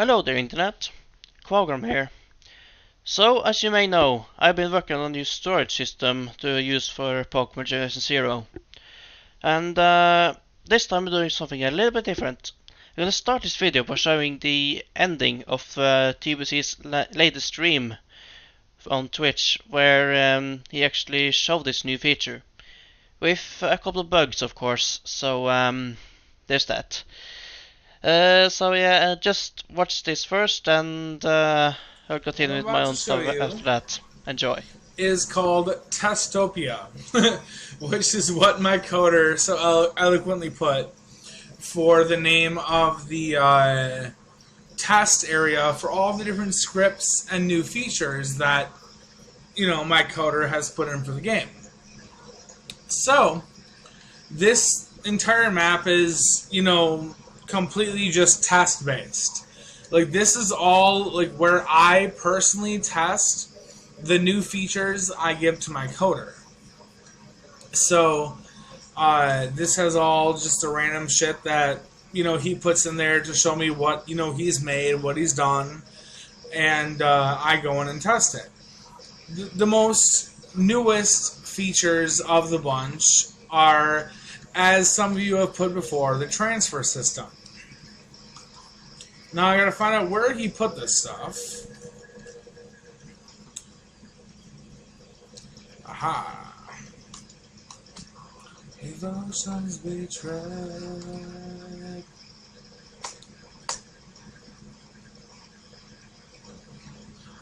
Hello there Internet, KvaGram here. So, as you may know, I've been working on a new storage system to use for Pokemon Generation Zero. And this time we're doing something a little bit different. I'm gonna start this video by showing the ending of TBC's latest stream on Twitch, where he actually showed this new feature. With a couple of bugs, of course, so there's that. Just watch this first, and I'll continue with my own stuff after that. Enjoy. Is called Testopia, which is what my coder so eloquently put for the name of the test area for all the different scripts and new features that, my coder has put in for the game. So, this entire map is, completely just test-based. Like, this is all, where I personally test the new features I give to my coder. So, this has all just a random shit that, he puts in there to show me what, he's made, what he's done, and I go in and test it. The most newest features of the bunch are, as some of you have put before, the transfer system. Now I gotta find out where he put this stuff. Aha. Devotion's betrayed.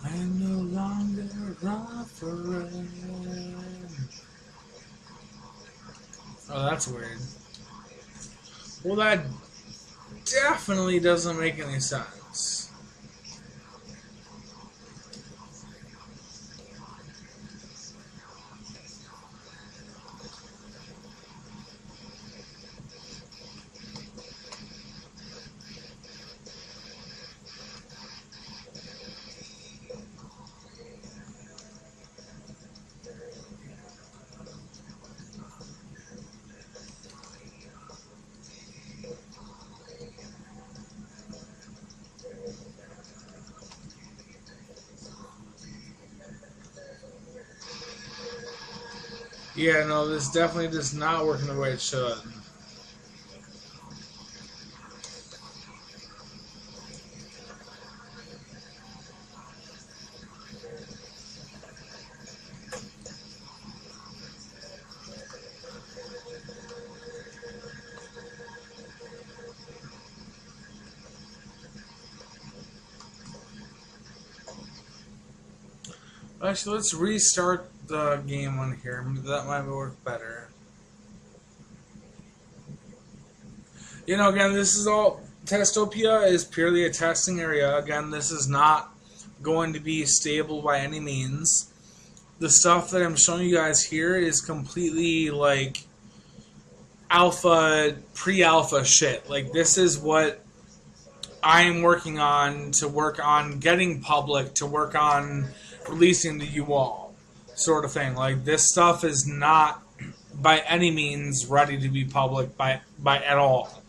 I'm no longer offering. Oh, that's weird. Well, that definitely doesn't make any sense. Yeah, no, this definitely does not work in the way it should. Actually, let's restart the game on here. That might work better. Again, this is all... Testopia is purely a testing area. Again, this is not going to be stable by any means. The stuff that I'm showing you guys here is completely, alpha, pre-alpha shit. This is what I am working on to work on getting public, to work on releasing to you all, sort of thing. This stuff is not by any means ready to be public by at all.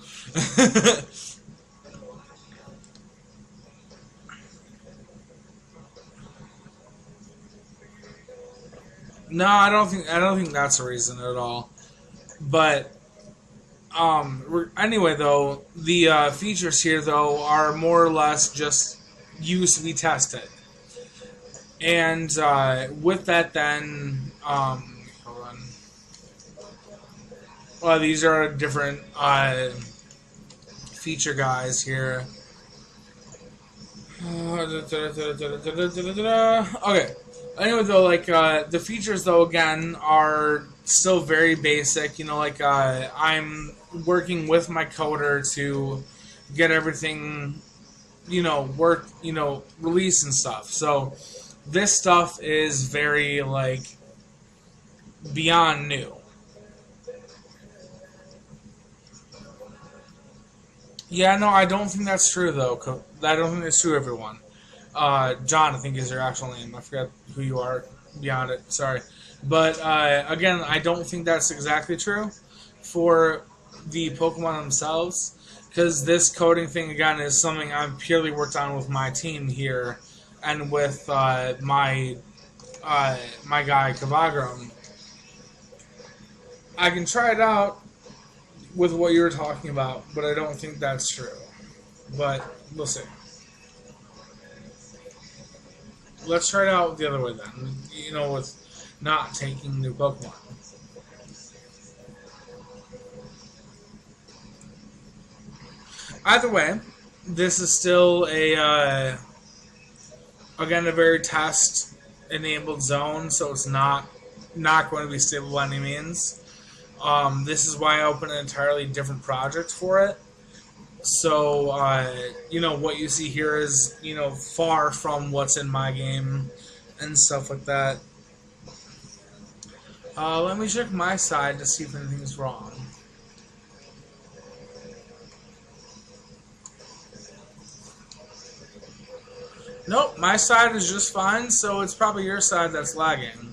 No, I don't think that's a reason at all. But anyway, though, the features here though are more or less just used to be tested. And with that, then, hold on. Well, these are different feature guys here. Okay. Anyway, though, the features, though, again, are still very basic. I'm working with my coder to get everything, release and stuff. So this stuff is very, beyond new. Yeah, no, I don't think that's true, though. I don't think that's true, everyone. John, I think is your actual name. I forgot who you are beyond it. Sorry. But, again, I don't think that's exactly true. For the Pokemon themselves, because this coding thing again is something I've purely worked on with my team here, and with my guy KvaGram. I can try it out with what you were talking about, but I don't think that's true. But we'll see. Let's try it out the other way then. You know, with not taking new Pokemon. Either way, this is still again a very test enabled zone, so it's not going to be stable by any means. This is why I opened an entirely different project for it. So you know what you see here is far from what's in my game and stuff like that. Let me check my side to see if anything's wrong. Nope, my side is just fine, so it's probably your side that's lagging.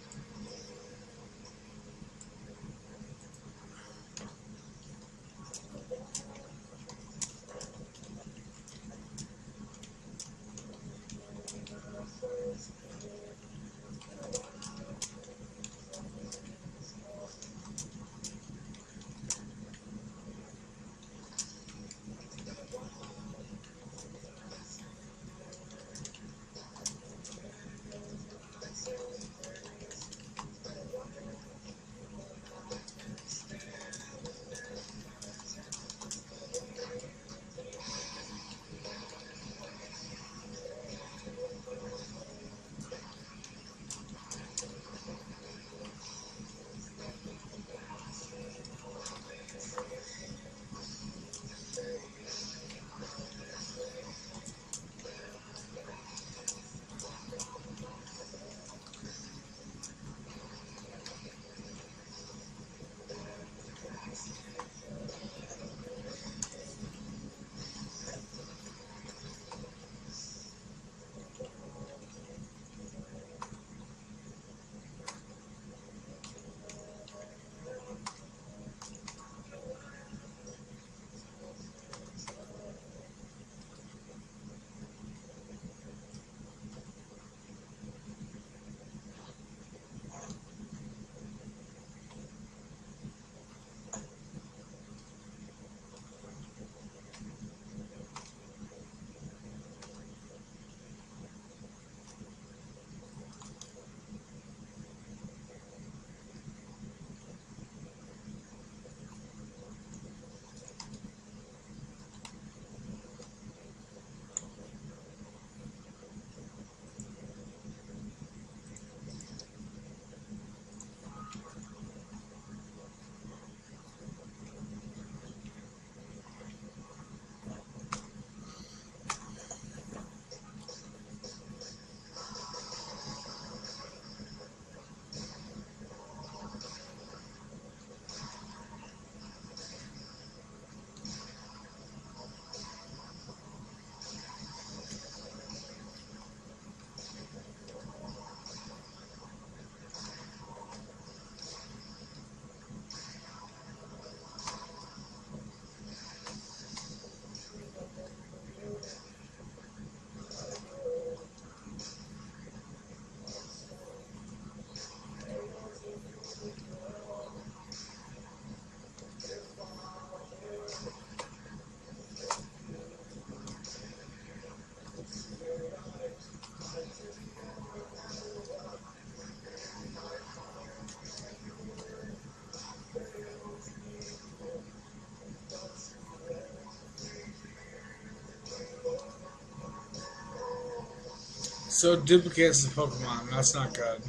So it duplicates the Pokemon. That's not good.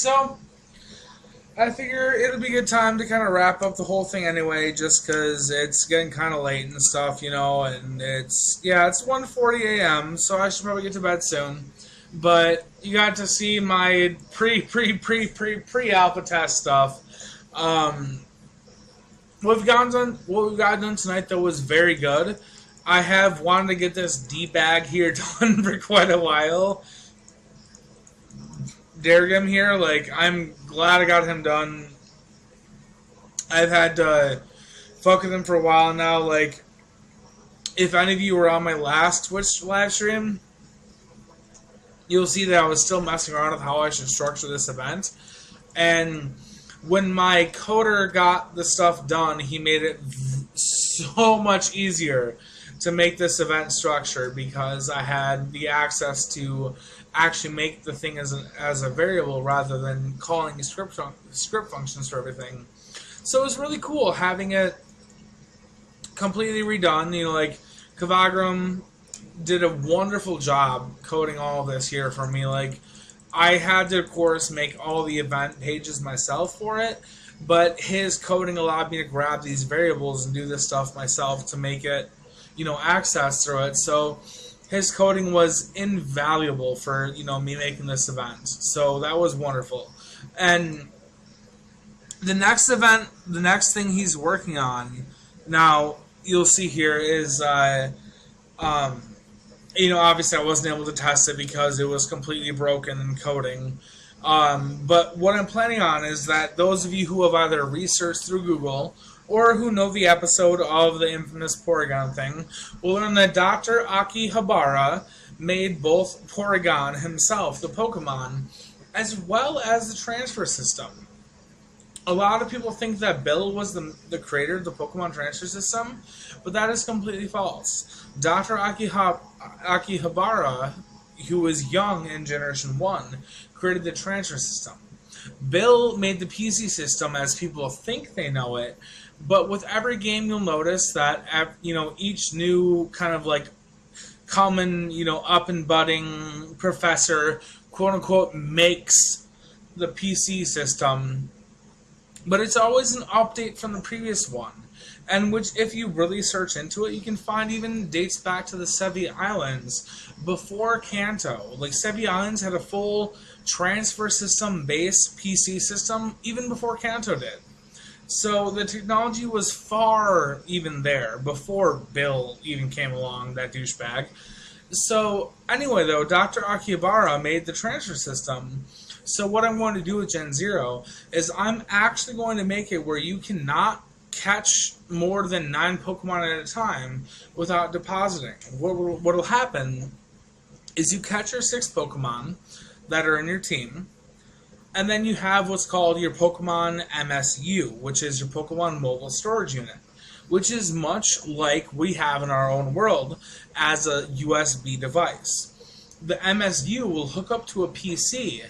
So, I figure it'll be a good time to kind of wrap up the whole thing anyway, just because it's getting kind of late and stuff, and it's 1:40 a.m., so I should probably get to bed soon. But you got to see my pre-alpha test stuff. What we've got done tonight, though, was very good. I have wanted to get this debag here done for quite a while. KvaGram here, I'm glad I got him done. I've had to fuck with him for a while now. If any of you were on my last Twitch live stream, you'll see that I was still messing around with how I should structure this event. And when my coder got the stuff done, he made it so much easier to make this event structured because I had the access to actually make the thing as a variable rather than calling script functions for everything. So it was really cool having it completely redone. KvaGram did a wonderful job coding all of this here for me. I had to, of course, make all the event pages myself for it, but his coding allowed me to grab these variables and do this stuff myself to make it, access through it. So his coding was invaluable for, me making this event. So that was wonderful. And the next thing he's working on, now you'll see here is, obviously I wasn't able to test it because it was completely broken in coding. But what I'm planning on is that those of you who have either researched through Google or who know the episode of the infamous Porygon thing will learn that Dr. Akihabara made both Porygon himself, the Pokemon, as well as the transfer system. A lot of people think that Bill was the creator of the Pokemon transfer system, but that is completely false. Dr. Akihabara, who was young in Generation 1, created the transfer system. Bill made the PC system as people think they know it, but with every game you'll notice that, each new kind of common, up and budding professor, quote unquote, makes the PC system, but it's always an update from the previous one. And which, if you really search into it, you can find even dates back to the Sevi Islands before Kanto. Sevi Islands had a full transfer system based PC system even before Kanto did. So the technology was far even there before Bill even came along, that douchebag. So anyway, though, Dr. Akihabara made the transfer system. So what I'm going to do with Gen Zero is I'm actually going to make it where you cannot catch more than 9 Pokemon at a time without depositing. What will happen is you catch your 6 Pokemon that are in your team, and then you have what's called your Pokemon MSU, which is your Pokemon Mobile Storage Unit, which is much like we have in our own world as a USB device. The MSU will hook up to a PC,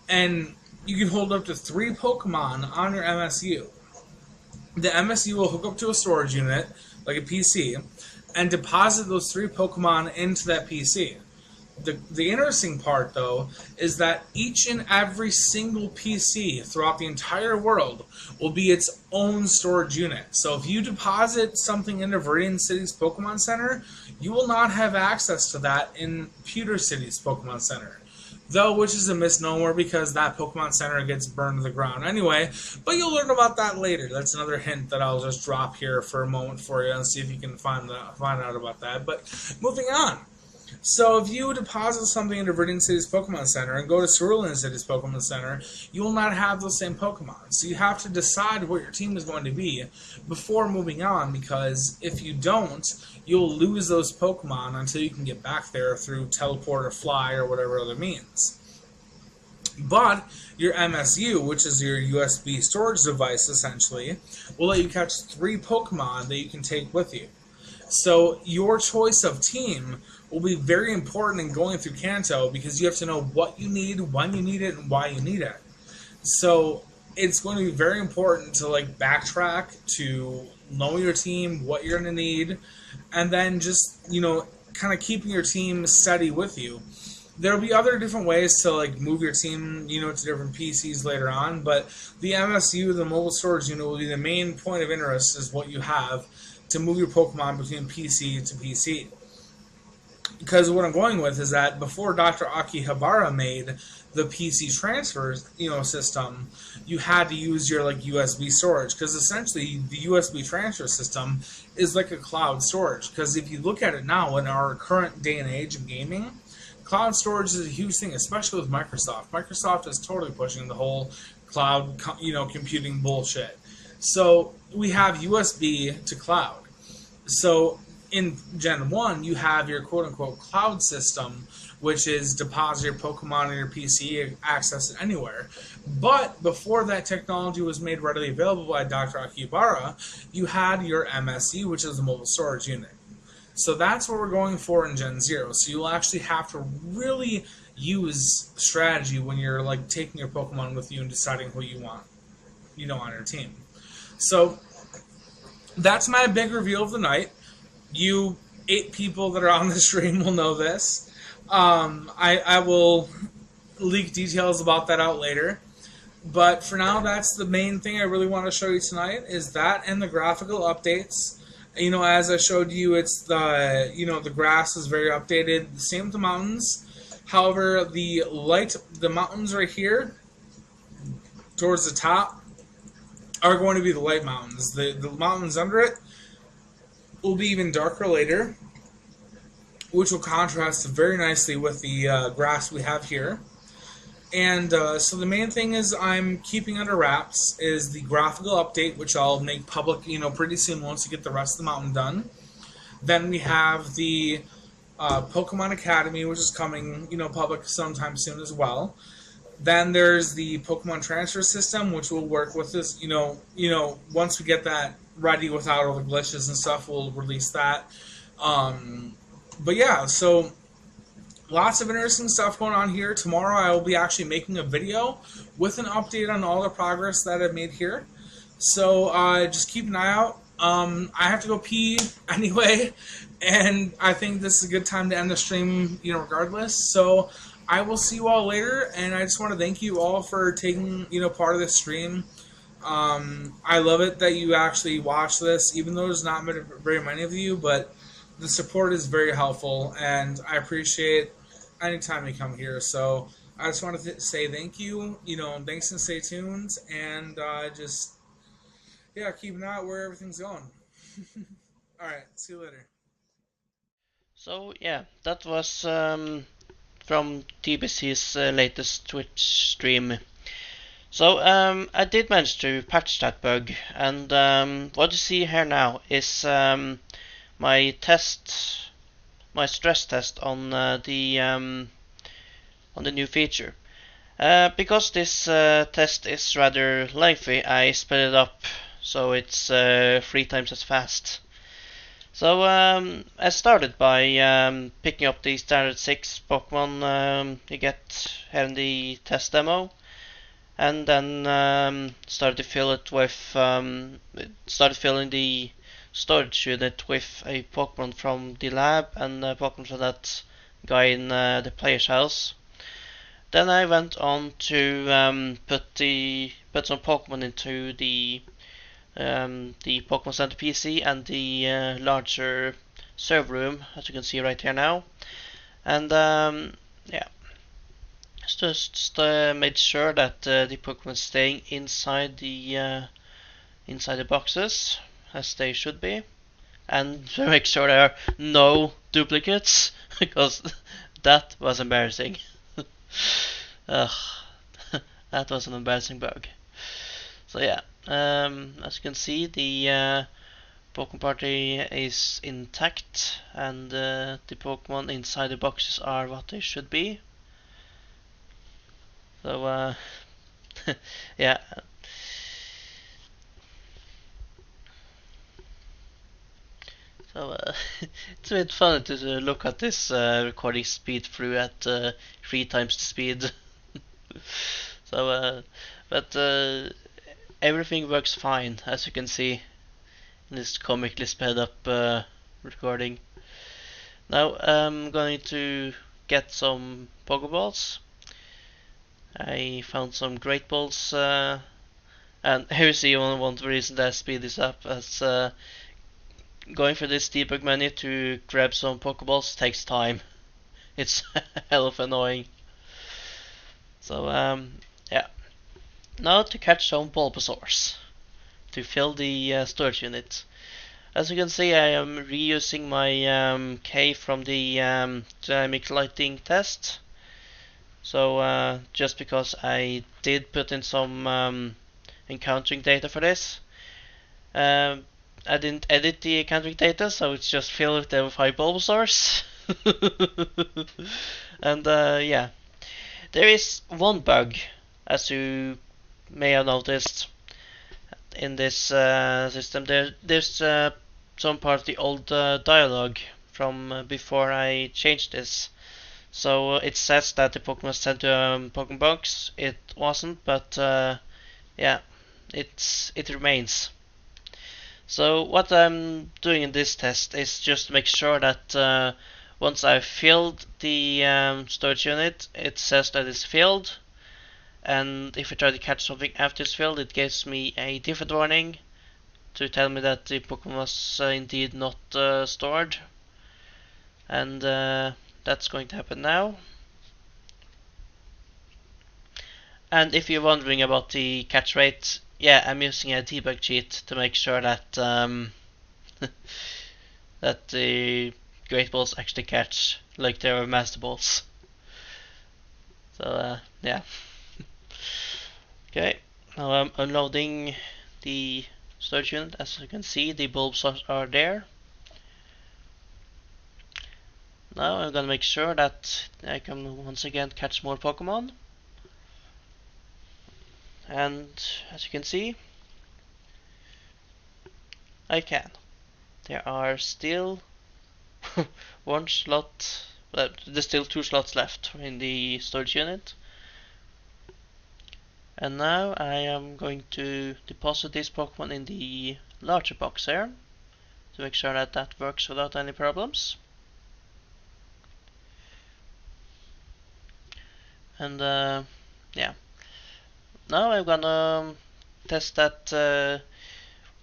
and you can hold up to 3 Pokemon on your MSU. The MSU will hook up to a storage unit, like a PC, and deposit those 3 Pokemon into that PC. The interesting part, though, is that each and every single PC throughout the entire world will be its own storage unit. So if you deposit something into Viridian City's Pokemon Center, you will not have access to that in Pewter City's Pokemon Center. Though, which is a misnomer because that Pokemon Center gets burned to the ground anyway. But you'll learn about that later. That's another hint that I'll just drop here for a moment for you and see if you can find out about that. But moving on. So if you deposit something into Viridian City's Pokemon Center and go to Cerulean City's Pokemon Center, you will not have those same Pokemon. So you have to decide what your team is going to be before moving on, because if you don't, you'll lose those Pokemon until you can get back there through teleport or fly or whatever other means. But your MSU, which is your USB storage device essentially, will let you catch 3 Pokemon that you can take with you. So your choice of team will be very important in going through Kanto, because you have to know what you need, when you need it, and why you need it. So it's going to be very important to backtrack, to know your team, what you're going to need, and then just, kind of keeping your team steady with you. There'll be other different ways to like move your team, to different PCs later on, but the MSU, the mobile storage unit, will be the main point of interest is what you have to move your Pokemon between PC to PC. Because what I'm going with is that before Dr. Akihabara made the PC transfer, system, you had to use your like USB storage because essentially the USB transfer system is like a cloud storage. Because if you look at it now in our current day and age of gaming, cloud storage is a huge thing, especially with Microsoft. Microsoft is totally pushing the whole cloud, computing bullshit. So we have USB to cloud. So in Gen 1, you have your quote-unquote cloud system, which is deposit your Pokemon on your PC, access it anywhere. But before that technology was made readily available by Dr. Akibara, you had your MSU, which is a mobile storage unit. So that's what we're going for in Gen 0. So you'll actually have to really use strategy when you're like taking your Pokemon with you and deciding who you want, on your team. So that's my big reveal of the night. You 8 people that are on the stream will know this. I will leak details about that out later. But for now, that's the main thing I really want to show you tonight is that and the graphical updates. As I showed you, it's the grass is very updated. The same with the mountains. However, the mountains right here towards the top are going to be the light mountains. The mountains under it will be even darker later, which will contrast very nicely with the grass we have here. And so the main thing is I'm keeping under wraps is the graphical update, which I'll make public, pretty soon once we get the rest of the mountain done. Then we have the Pokemon Academy, which is coming, public sometime soon as well. Then there's the Pokemon Transfer System, which will work with this, once we get that ready without all the glitches and stuff, we'll release that. But yeah, so lots of interesting stuff going on here. Tomorrow I will be actually making a video with an update on all the progress that I've made here. So just keep an eye out. I have to go pee anyway, and I think this is a good time to end the stream, regardless. So I will see you all later, and I just want to thank you all for taking, part of this stream. I love it that you actually watch this, even though there's not very many of you, but the support is very helpful, and I appreciate anytime you come here. So I just want to say thank you, thanks and stay tuned, and just, keep an eye out where everything's going. Alright, see you later. So yeah, that was from TBC's latest Twitch stream. So I did manage to patch that bug, and what you see here now is my stress test on the new feature. Because this test is rather lengthy, I sped it up so it's 3 times as fast. So I started by picking up the standard 6 Pokemon you get here in the test demo, and then started to fill it with started filling the storage unit with a Pokemon from the lab and a Pokemon from that guy in the player's house. Then I went on to put some Pokemon into the Pokemon Center PC and the larger server room, as you can see right here now. And just made sure that the Pokemon staying inside the boxes as they should be, and to make sure there are no duplicates, because that was embarrassing. Ugh, that was an embarrassing bug. So yeah, as you can see, the Pokemon party is intact, and the Pokemon inside the boxes are what they should be. So yeah. So it's a bit funny to look at this recording speed through at 3 times the speed. So, but everything works fine, as you can see in this comically sped up recording. Now I'm going to get some Pokeballs. I found some Great Balls, and here's the only one reason that I speed this up, as going for this debug menu to grab some Pokeballs takes time. It's hell of annoying. So yeah. Now to catch some Bulbasaurs to fill the storage unit. As you can see, I am reusing my K from the dynamic lighting test. So just because I did put in some encountering data for this, I didn't edit the encountering data, so it's just filled with 5 Bulbasaurs. And yeah, there is one bug, as you may have noticed in this system. There's some part of the old dialogue from before I changed this. So it says that the Pokemon was sent to Pokemon box. It wasn't, but yeah, it remains. So what I'm doing in this test is just to make sure that once I've filled the storage unit, it says that it's filled. And if I try to catch something after it's filled, it gives me a different warning to tell me that the Pokemon was indeed not stored. And that's going to happen now. And if you're wondering about the catch rate, yeah, I'm using a debug cheat to make sure that that the Great Balls actually catch like they were Master Balls. So yeah. Okay, now I'm unloading the storage unit. As you can see, the bulbs are there. Now I'm gonna make sure that I can once again catch more Pokemon. And as you can see, I can. There are still one slot, there's still 2 slots left in the storage unit. And now I am going to deposit this Pokemon in the larger box here to make sure that that works without any problems. And yeah, now I'm gonna test that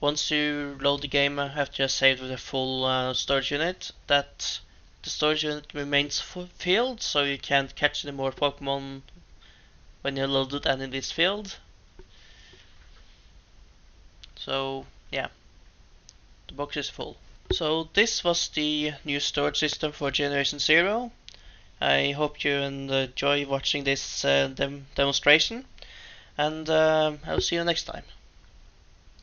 once you load the game after you saved with a full storage unit, that the storage unit remains filled, so you can't catch any more Pokemon when you load it and it is filled. So yeah, the box is full. So this was the new storage system for Generation 0. I hope you enjoy watching this demonstration, and I'll see you next time.